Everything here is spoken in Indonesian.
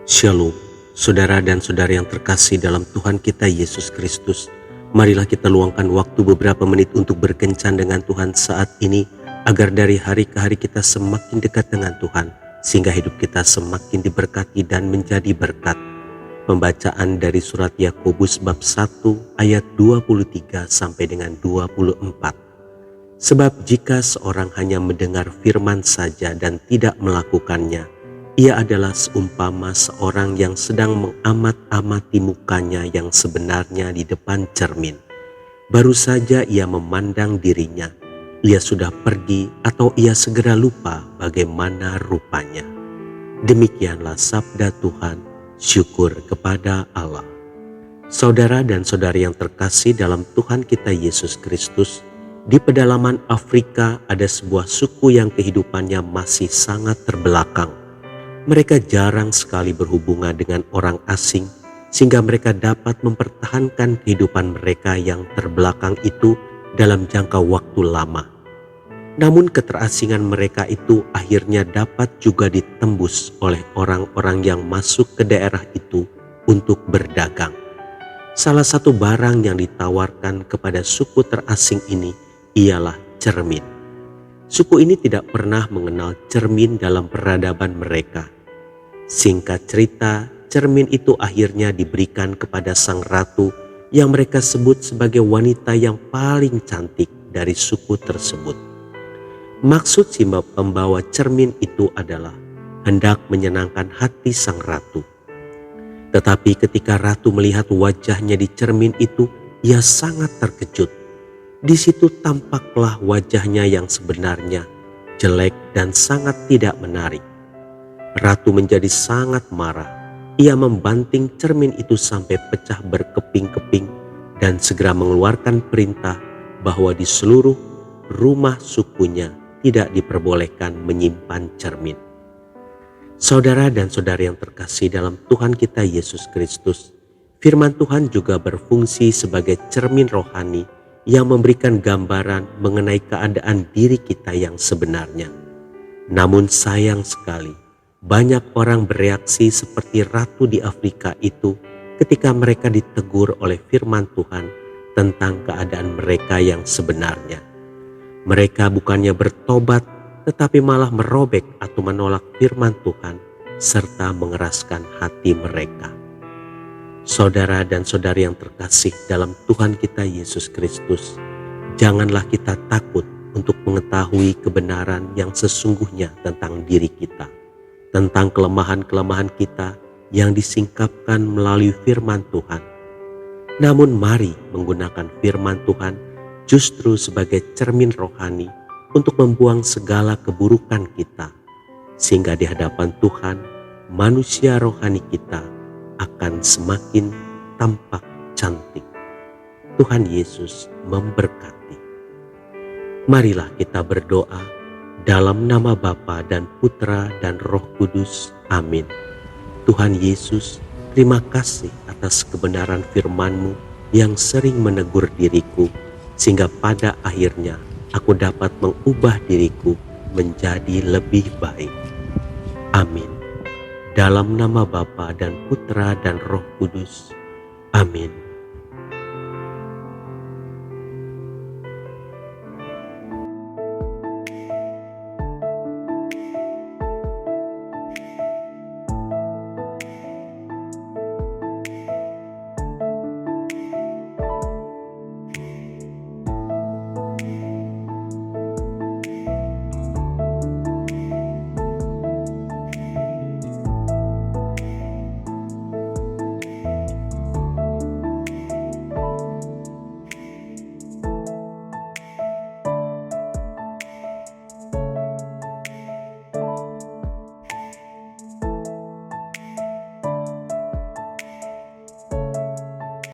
Shalom, saudara dan saudari yang terkasih dalam Tuhan kita Yesus Kristus. Marilah kita luangkan waktu beberapa menit untuk berkencan dengan Tuhan saat ini, agar dari hari ke hari kita semakin dekat dengan Tuhan, sehingga hidup kita semakin diberkati dan menjadi berkat. Pembacaan dari surat Yakobus bab 1 ayat 23 sampai dengan 24. Sebab jika seorang hanya mendengar firman saja dan tidak melakukannya, ia adalah seumpama seorang yang sedang mengamat-amati mukanya yang sebenarnya di depan cermin. Baru saja ia memandang dirinya, ia sudah pergi atau ia segera lupa bagaimana rupanya. Demikianlah sabda Tuhan, syukur kepada Allah. Saudara dan saudari yang terkasih dalam Tuhan kita Yesus Kristus, di pedalaman Afrika ada sebuah suku yang kehidupannya masih sangat terbelakang. Mereka jarang sekali berhubungan dengan orang asing, sehingga mereka dapat mempertahankan kehidupan mereka yang terbelakang itu dalam jangka waktu lama. Namun keterasingan mereka itu akhirnya dapat juga ditembus oleh orang-orang yang masuk ke daerah itu untuk berdagang. Salah satu barang yang ditawarkan kepada suku terasing ini ialah cermin. Suku ini tidak pernah mengenal cermin dalam peradaban mereka. Singkat cerita, cermin itu akhirnya diberikan kepada sang ratu yang mereka sebut sebagai wanita yang paling cantik dari suku tersebut. Maksud si pembawa cermin itu adalah hendak menyenangkan hati sang ratu. Tetapi ketika ratu melihat wajahnya di cermin itu, ia sangat terkejut. Di situ tampaklah wajahnya yang sebenarnya jelek dan sangat tidak menarik. Ratu menjadi sangat marah. Ia membanting cermin itu sampai pecah berkeping-keping dan segera mengeluarkan perintah bahwa di seluruh rumah sukunya tidak diperbolehkan menyimpan cermin. Saudara dan saudari yang terkasih dalam Tuhan kita Yesus Kristus, firman Tuhan juga berfungsi sebagai cermin rohani yang memberikan gambaran mengenai keadaan diri kita yang sebenarnya. Namun sayang sekali, banyak orang bereaksi seperti ratu di Afrika itu ketika mereka ditegur oleh firman Tuhan tentang keadaan mereka yang sebenarnya. Mereka bukannya bertobat, tetapi malah merobek atau menolak firman Tuhan serta mengeraskan hati mereka. Saudara dan saudari yang terkasih dalam Tuhan kita Yesus Kristus, janganlah kita takut untuk mengetahui kebenaran yang sesungguhnya tentang diri kita, tentang kelemahan-kelemahan kita yang disingkapkan melalui firman Tuhan. Namun mari menggunakan firman Tuhan justru sebagai cermin rohani untuk membuang segala keburukan kita, sehingga di hadapan Tuhan manusia rohani kita akan semakin tampak cantik. Tuhan Yesus memberkati. Marilah kita berdoa dalam nama Bapa dan Putra dan Roh Kudus. Amin. Tuhan Yesus, terima kasih atas kebenaran firman-Mu yang sering menegur diriku, sehingga pada akhirnya aku dapat mengubah diriku menjadi lebih baik. Amin. Dalam nama Bapa dan Putra dan Roh Kudus. Amin.